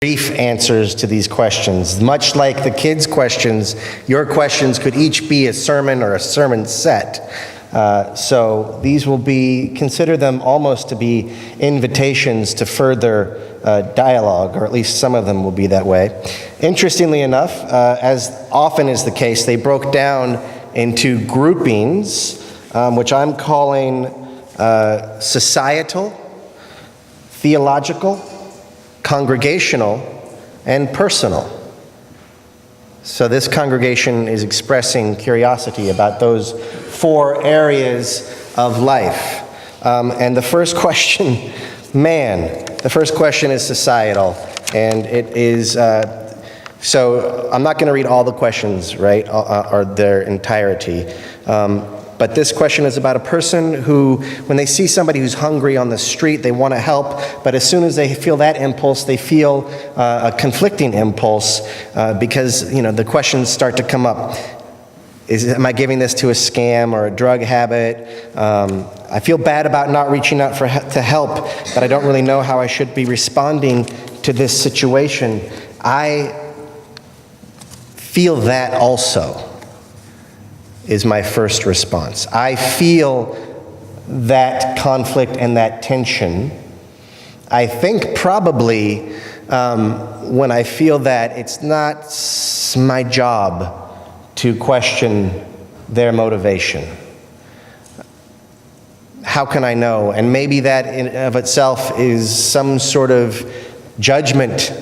brief answers to these questions. Much like the kids' questions, your questions could each be a sermon or a sermon set. So these will be, consider them almost to be invitations to further dialogue, or at least some of them will be that way. Interestingly enough, as often is the case, they broke down into groupings, which I'm calling societal, theological, congregational, and personal. So this congregation is expressing curiosity about those four areas of life. And the first question, the first question is societal. And it is, so I'm not going to read all the questions, right, or their entirety. But this question is about a person who, when they see somebody who's hungry on the street, they want to help, but as soon as they feel that impulse, they feel a conflicting impulse because, the questions start to come up. Am I giving this to a scam or a drug habit? I feel bad about not reaching out to help, but I don't really know how I should be responding to this situation. I feel that also, is my first response. I feel that conflict and that tension. I think probably when I feel that, it's not my job to question their motivation. How can I know? And maybe that in of itself is some sort of judgment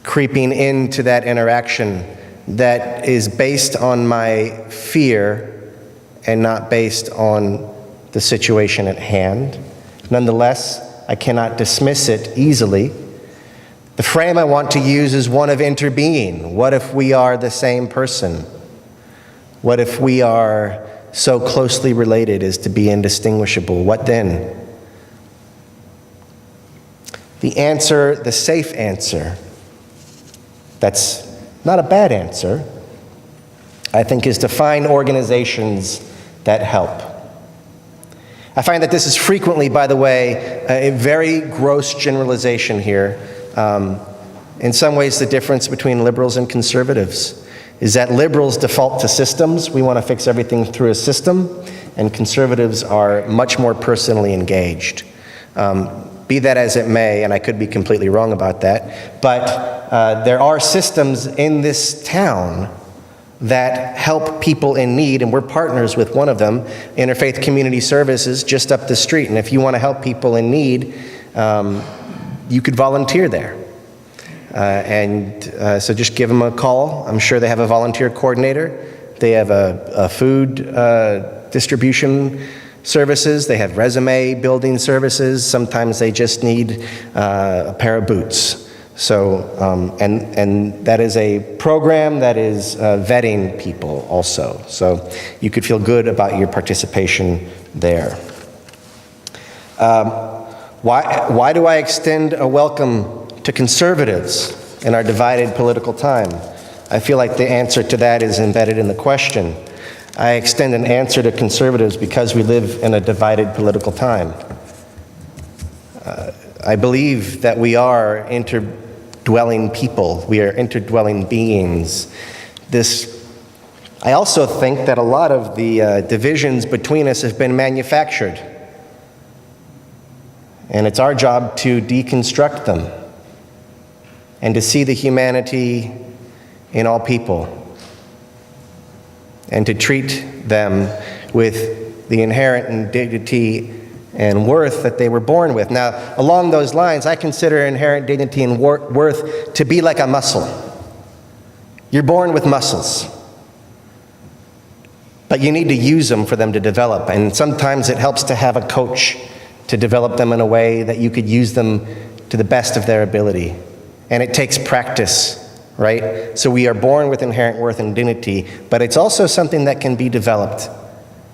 creeping into that interaction that is based on my fear and not based on the situation at hand. Nonetheless, I cannot dismiss it easily. The frame I want to use is one of interbeing. What if we are the same person? What if we are so closely related as to be indistinguishable? What then? The answer, the safe answer, that's not a bad answer, I think, is to find organizations that help. I find that this is frequently, by the way, a very gross generalization here. In some ways, the difference between liberals and conservatives is that liberals default to systems. We want to fix everything through a system, and conservatives are much more personally engaged. Be that as it may, and I could be completely wrong about that, but there are systems in this town that help people in need, and we're partners with one of them, Interfaith Community Services, just up the street. And if you want to help people in need, you could volunteer there. So just give them a call. I'm sure they have a volunteer coordinator. They have a food distribution services. They have resume building services. Sometimes they just need a pair of boots. So, and that is a program that is vetting people also. So you could feel good about your participation there. Why do I extend a welcome to conservatives in our divided political time? I feel like the answer to that is embedded in the question. I extend an answer to conservatives because we live in a divided political time. I believe that we are interdwelling people. We are interdwelling beings. I also think that a lot of the divisions between us have been manufactured. And it's our job to deconstruct them and to see the humanity in all people and to treat them with the inherent dignity and worth that they were born with. Now, along those lines, I consider inherent dignity and worth to be like a muscle. You're born with muscles, but you need to use them for them to develop. And sometimes it helps to have a coach to develop them in a way that you could use them to the best of their ability. And it takes practice, right? So we are born with inherent worth and dignity, but it's also something that can be developed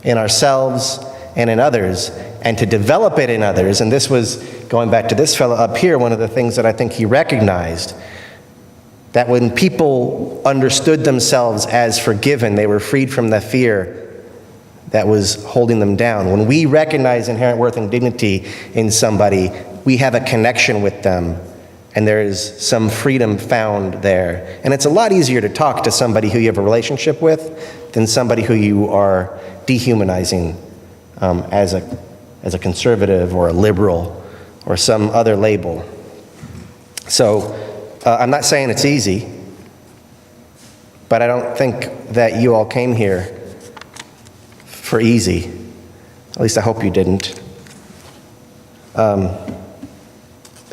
in ourselves and in others. And to develop it in others, and this was, going back to this fellow up here, one of the things that I think he recognized, that when people understood themselves as forgiven, they were freed from the fear that was holding them down. When we recognize inherent worth and dignity in somebody, we have a connection with them And there is some freedom found there. And it's a lot easier to talk to somebody who you have a relationship with than somebody who you are dehumanizing as a conservative or a liberal or some other label. So I'm not saying it's easy, but I don't think that you all came here for easy. At least I hope you didn't.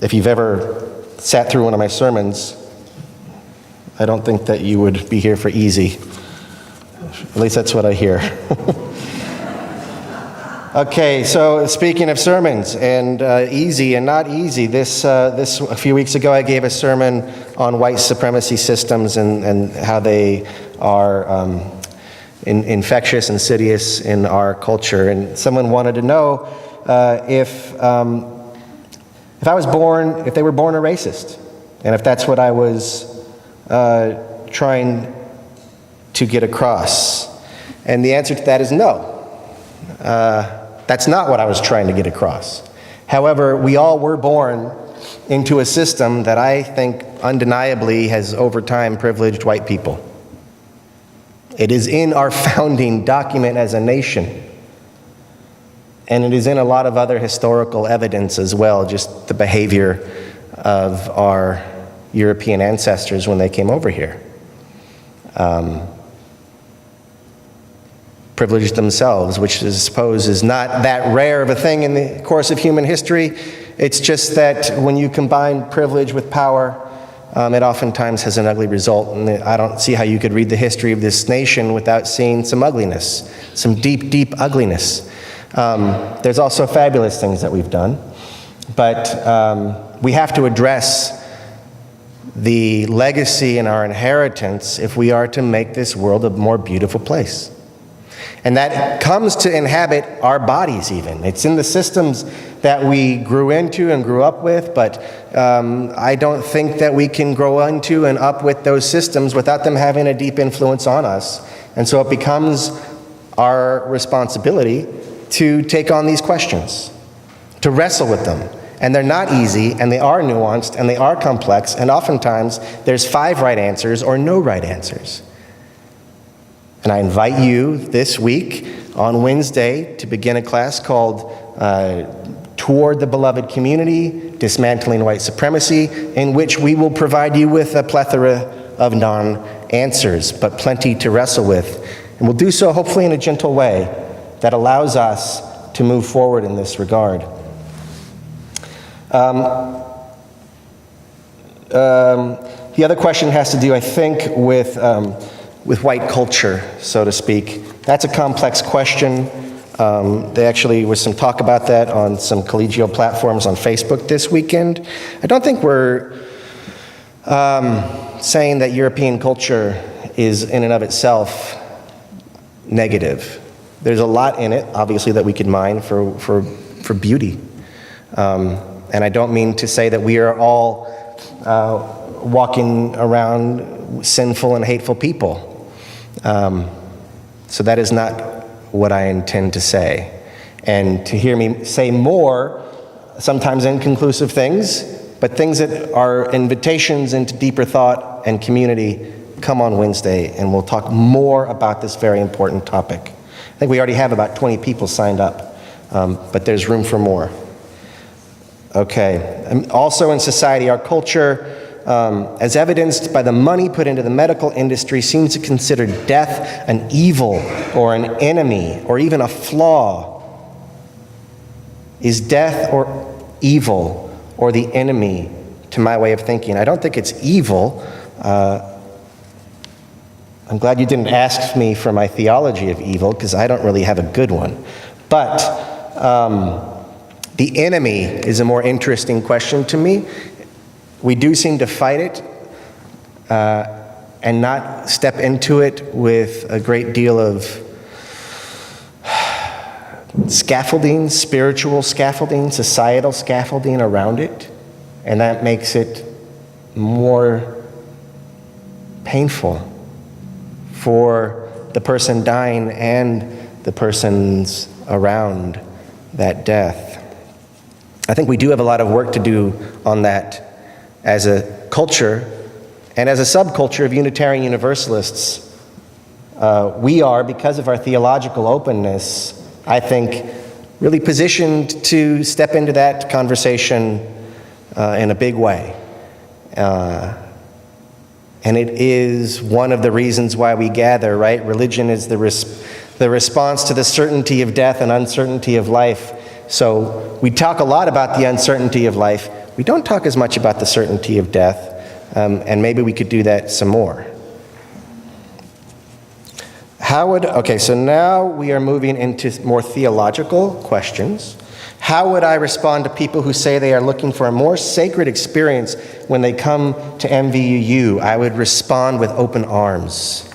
If you've ever sat through one of my sermons, I don't think that you would be here for easy. At least that's what I hear. Okay, so speaking of sermons and easy and not easy, this a few weeks ago I gave a sermon on white supremacy systems and how they are infectious, insidious in our culture. And someone wanted to know if they were born a racist, and if that's what I was trying to get across. And the answer to that is no. That's not what I was trying to get across. However, we all were born into a system that I think undeniably has over time privileged white people. It is in our founding document as a nation. And it is in a lot of other historical evidence as well, just the behavior of our European ancestors when they came over here. Privileged themselves, which I suppose is not that rare of a thing in the course of human history. It's just that when you combine privilege with power, it oftentimes has an ugly result. And I don't see how you could read the history of this nation without seeing some ugliness, some deep, deep ugliness. There's also fabulous things that we've done, but we have to address the legacy and our inheritance if we are to make this world a more beautiful place. And that comes to inhabit our bodies even. It's in the systems that we grew into and grew up with, but I don't think that we can grow into and up with those systems without them having a deep influence on us. And so it becomes our responsibility to take on these questions, to wrestle with them. And they're not easy, and they are nuanced, and they are complex, and oftentimes there's 5 right answers or no right answers. And I invite you this week on Wednesday to begin a class called Toward the Beloved Community, Dismantling White Supremacy, in which we will provide you with a plethora of non-answers, but plenty to wrestle with. And we'll do so hopefully in a gentle way that allows us to move forward in this regard. The other question has to do, I think, with white culture, so to speak. That's a complex question. There actually was some talk about that on some collegial platforms on Facebook this weekend. I don't think we're saying that European culture is in and of itself negative. There's a lot in it, obviously, that we could mine for beauty. And I don't mean to say that we are all walking around sinful and hateful people. So that is not what I intend to say. And to hear me say more, sometimes inconclusive things, but things that are invitations into deeper thought and community, come on Wednesday, and we'll talk more about this very important topic. I think we already have about 20 people signed up, but there's room for more. Okay. And also in society, our culture, as evidenced by the money put into the medical industry, seems to consider death an evil or an enemy or even a flaw. Is death or evil or the enemy to my way of thinking? I don't think it's evil. I'm glad you didn't ask me for my theology of evil, because I don't really have a good one. But the enemy is a more interesting question to me. We do seem to fight it and not step into it with a great deal of scaffolding, spiritual scaffolding, societal scaffolding around it. And that makes it more painful for the person dying and the persons around that death. I think we do have a lot of work to do on that as a culture and as a subculture of Unitarian Universalists, we are, because of our theological openness, I think, really positioned to step into that conversation in a big way. And it is one of the reasons why we gather, right? Religion is the response to the certainty of death and uncertainty of life. So we talk a lot about the uncertainty of life. We don't talk as much about the certainty of death, and maybe we could do that some more. Okay, so now we are moving into more theological questions. How would I respond to people who say they are looking for a more sacred experience when they come to MVUU? I would respond with open arms.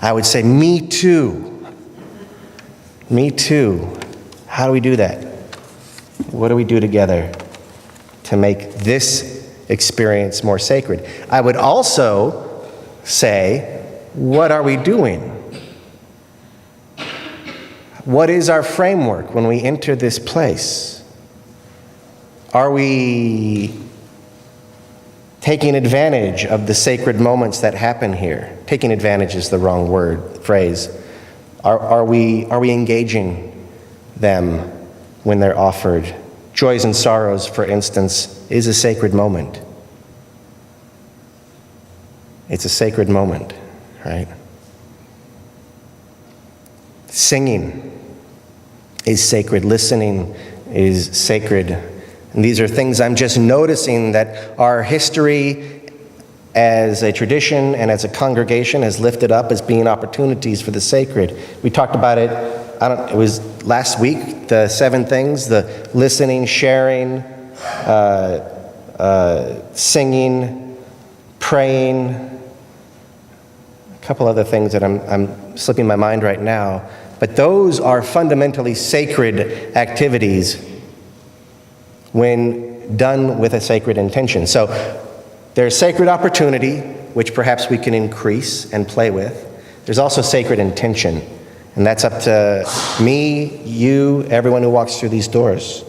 I would say, me too. Me too. How do we do that? What do we do together to make this experience more sacred? I would also say, what are we doing? What is our framework when we enter this place? Are we taking advantage of the sacred moments that happen here? Taking advantage is the wrong phrase. Are we engaging them when they're offered? Joys and sorrows, for instance, is a sacred moment. It's a sacred moment, right? Singing is sacred. Listening is sacred. And these are things I'm just noticing that our history as a tradition and as a congregation has lifted up as being opportunities for the sacred. We talked about it, it was last week, the 7 things, the listening, sharing, singing, praying, a couple other things that I'm slipping my mind right now. But those are fundamentally sacred activities when done with a sacred intention. So there's sacred opportunity, which perhaps we can increase and play with. There's also sacred intention, and that's up to me, you, everyone who walks through these doors.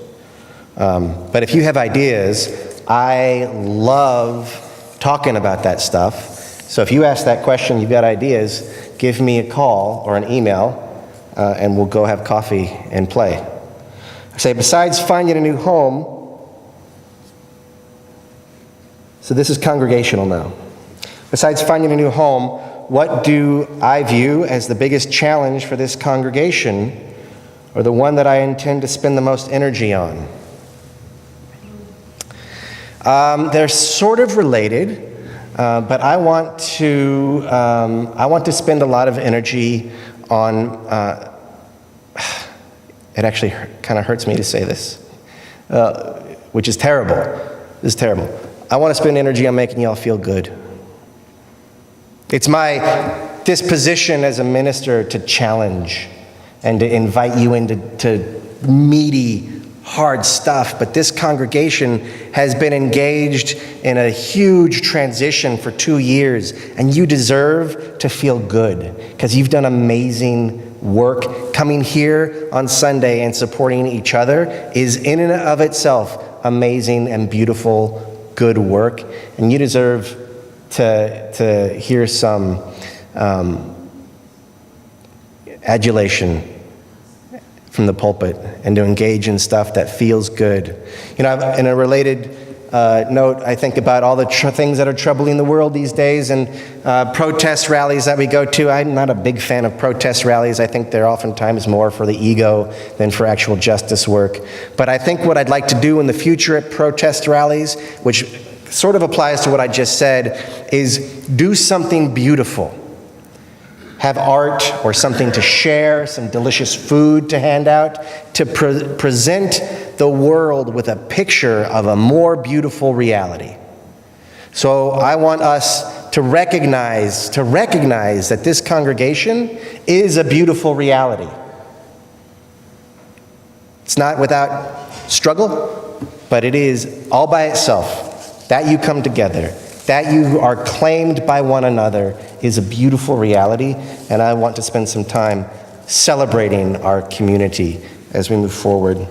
But if you have ideas, I love talking about that stuff. So if you ask that question, you've got ideas, give me a call or an email, and we'll go have coffee and play. I say, besides finding a new home, so this is congregational now. Besides finding a new home, what do I view as the biggest challenge for this congregation, or the one that I intend to spend the most energy on? They're sort of related, but I want to spend a lot of energy on. It actually kind of hurts me to say this, which is terrible. This is terrible. I want to spend energy on making y'all feel good. It's my disposition as a minister to challenge and to invite you into meaty, hard stuff. But this congregation has been engaged in a huge transition for 2 years, and you deserve to feel good because you've done amazing work. Coming here on Sunday and supporting each other is in and of itself amazing and beautiful, good work, and you deserve to hear some adulation from the pulpit and to engage in stuff that feels good. You know, in a related note, I think about all the things that are troubling the world these days and protest rallies that we go to. I'm not a big fan of protest rallies. I think they're oftentimes more for the ego than for actual justice work. But I think what I'd like to do in the future at protest rallies, which sort of applies to what I just said, is do something beautiful. Have art or something to share, some delicious food to hand out, to present the world with a picture of a more beautiful reality. So I want us to recognize that this congregation is a beautiful reality. It's not without struggle, but it is all by itself. That you come together, that you are claimed by one another is a beautiful reality, and I want to spend some time celebrating our community as we move forward.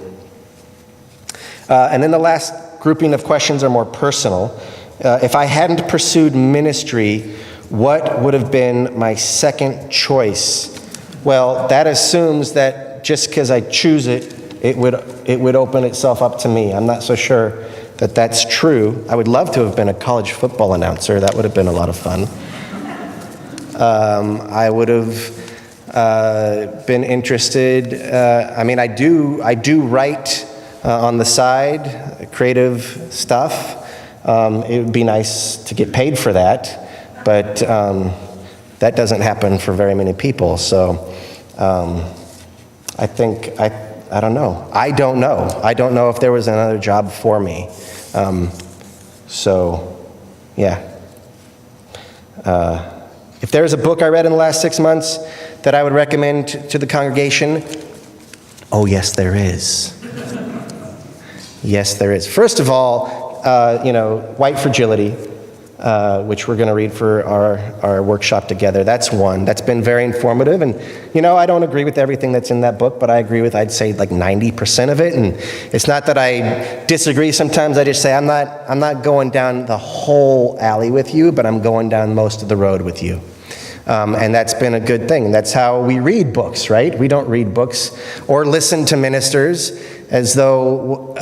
And then the last grouping of questions are more personal. If I hadn't pursued ministry, what would have been my second choice? Well, that assumes that just because I choose it, it would open itself up to me. I'm not so sure that that's true. I would love to have been a college football announcer. That would have been a lot of fun. I would have been interested. I do write on the side, creative stuff. It would be nice to get paid for that, but that doesn't happen for very many people. So I don't know. I don't know. I don't know if there was another job for me. If there's a book I read in the last 6 months that I would recommend to the congregation, oh, yes, there is. Yes, there is. First of all, White Fragility, which we're going to read for our workshop together. That's one. That's been very informative. And, I don't agree with everything that's in that book, but I agree with, I'd say, like 90% of it. And it's not that I disagree sometimes. I just say, I'm not going down the whole alley with you, but I'm going down most of the road with you. And that's been a good thing. That's how we read books, right? We don't read books or listen to ministers as though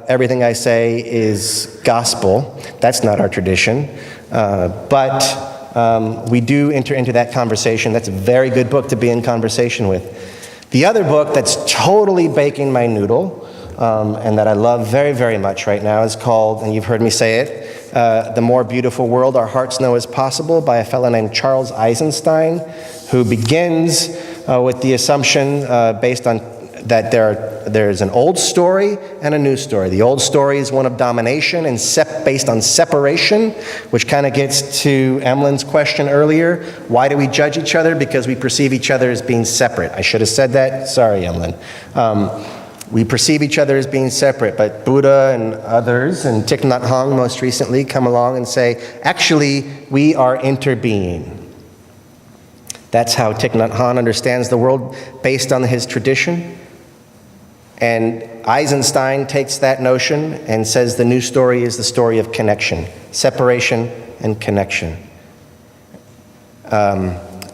everything I say is gospel. That's not our tradition. But we do enter into that conversation. That's a very good book to be in conversation with. The other book that's totally baking my noodle, and that I love very, very much right now is called, and you've heard me say it, The More Beautiful World Our Hearts Know Is Possible, by a fellow named Charles Eisenstein, who begins with the assumption based on that there's an old story and a new story. The old story is one of domination and based on separation, which kind of gets to Emlyn's question earlier. Why do we judge each other? Because we perceive each other as being separate. I should have said that. Sorry, Emlyn. We perceive each other as being separate, but Buddha and others, and Thich Nhat Hanh most recently, come along and say, actually, we are interbeing. That's how Thich Nhat Hanh understands the world based on his tradition. And Eisenstein takes that notion and says the new story is the story of connection, separation and connection.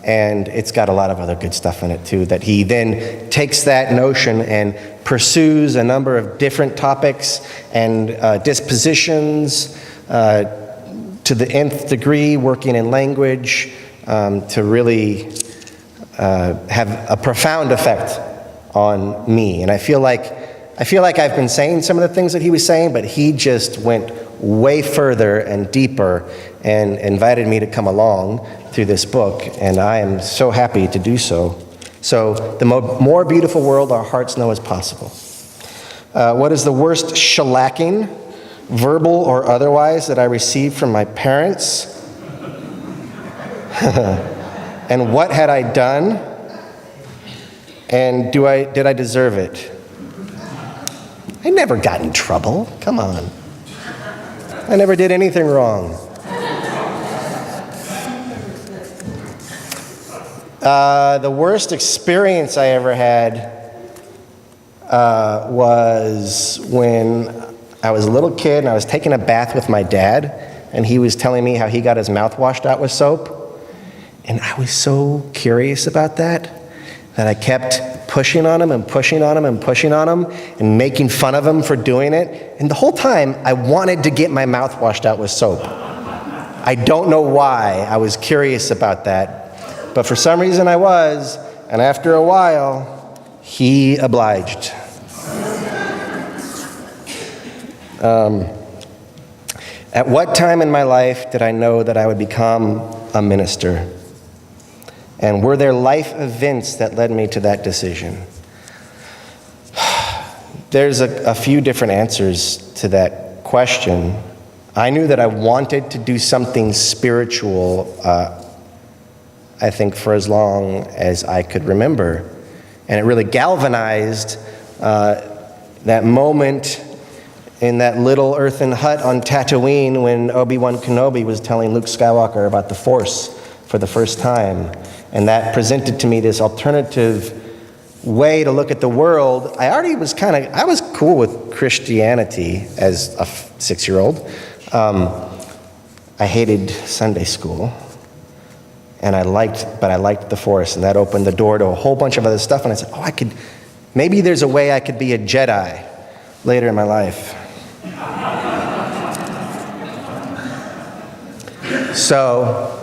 And it's got a lot of other good stuff in it too, that he then takes that notion and pursues a number of different topics and dispositions to the nth degree, working in language to really have a profound effect on me. And I feel like I've been saying some of the things that he was saying, but he just went way further and deeper and invited me to come along through this book, and I am so happy to do so. So, the more beautiful world our hearts know is possible. What is the worst shellacking, verbal or otherwise, that I received from my parents? And what had I done? And did I deserve it? I never got in trouble. Come on. I never did anything wrong. The worst experience I ever had was when I was a little kid and I was taking a bath with my dad, and he was telling me how he got his mouth washed out with soap. And I was so curious about that I kept pushing on him and pushing on him and pushing on him and making fun of him for doing it. And the whole time, I wanted to get my mouth washed out with soap. I don't know why. I was curious about that. But for some reason I was, and after a while, he obliged. At what time in my life did I know that I would become a minister? And were there life events that led me to that decision? There's a few different answers to that question. I knew that I wanted to do something spiritual, I think, for as long as I could remember. And it really galvanized that moment in that little earthen hut on Tatooine when Obi-Wan Kenobi was telling Luke Skywalker about the Force for the first time. And that presented to me this alternative way to look at the world. I was cool with Christianity as a 6-year-old. I hated Sunday school, and I liked the forest, and that opened the door to a whole bunch of other stuff. And I said, maybe there's a way I could be a Jedi later in my life. So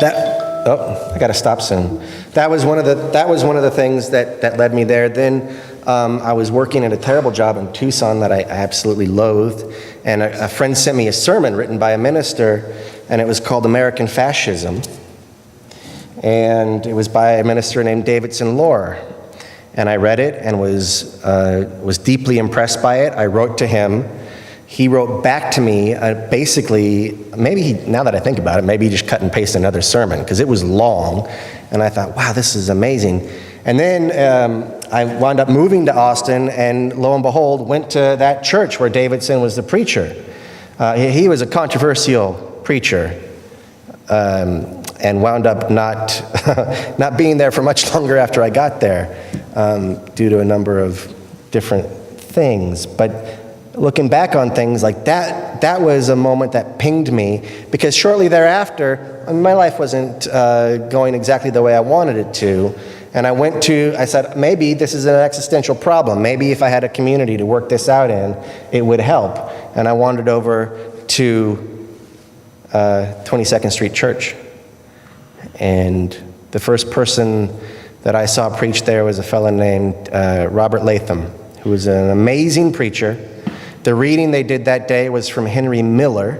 I got to stop soon. That was one of the things that led me there. Then I was working at a terrible job in Tucson that I absolutely loathed, and a friend sent me a sermon written by a minister, and it was called American Fascism, and it was by a minister named Davidson Lohr. And I read it and was deeply impressed by it. I wrote to him. He wrote back to me, basically, now that I think about it, maybe he just cut and pasted another sermon, because it was long. And I thought, wow, this is amazing. And then I wound up moving to Austin, and lo and behold, went to that church where Davidson was the preacher. He was a controversial preacher, and wound up not being there for much longer after I got there, due to a number of different things. But looking back on things like that was a moment that pinged me, because shortly thereafter, my life wasn't going exactly the way I wanted it to. And I said, maybe this is an existential problem. Maybe if I had a community to work this out in, it would help. And I wandered over to 22nd Street Church. And the first person that I saw preach there was a fellow named Robert Latham, who was an amazing preacher. The reading they did that day was from Henry Miller,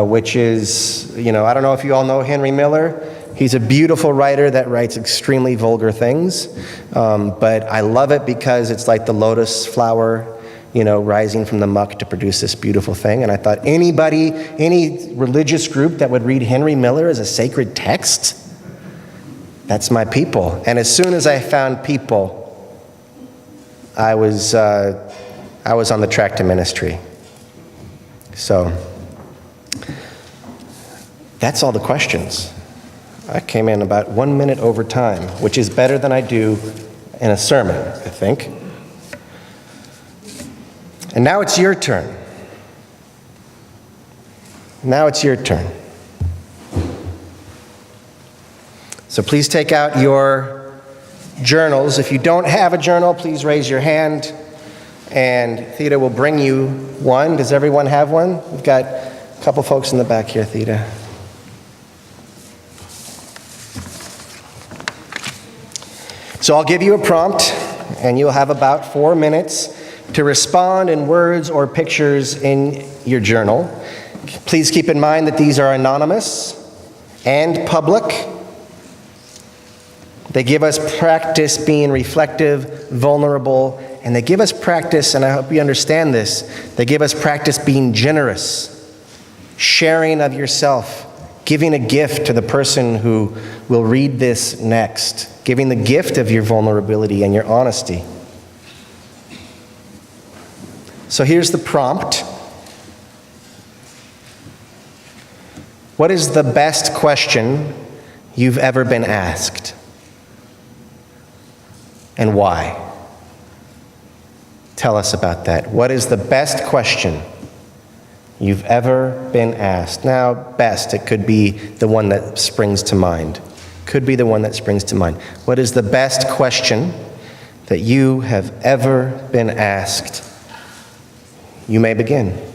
which is, I don't know if you all know Henry Miller. He's a beautiful writer that writes extremely vulgar things, but I love it because it's like the lotus flower, rising from the muck to produce this beautiful thing. And I thought, any religious group that would read Henry Miller as a sacred text, that's my people. And as soon as I found people, I was on the track to ministry. So that's all the questions. I came in about 1 minute over time, which is better than I do in a sermon, I think. And now it's your turn. Now it's your turn. So please take out your journals. If you don't have a journal, please raise your hand, and Theda will bring you one. Does everyone have one? We've got a couple folks in the back here, Theda. So I'll give you a prompt, and you'll have about 4 minutes to respond in words or pictures in your journal. Please keep in mind that these are anonymous and public. They give us practice being reflective, vulnerable, and they give us practice, and I hope you understand this, they give us practice being generous, sharing of yourself, giving a gift to the person who will read this next, giving the gift of your vulnerability and your honesty. So here's the prompt. What is the best question you've ever been asked? And why? Tell us about that. What is the best question you've ever been asked? Now, best, it could be the one that springs to mind. Could be the one that springs to mind. What is the best question that you have ever been asked? You may begin.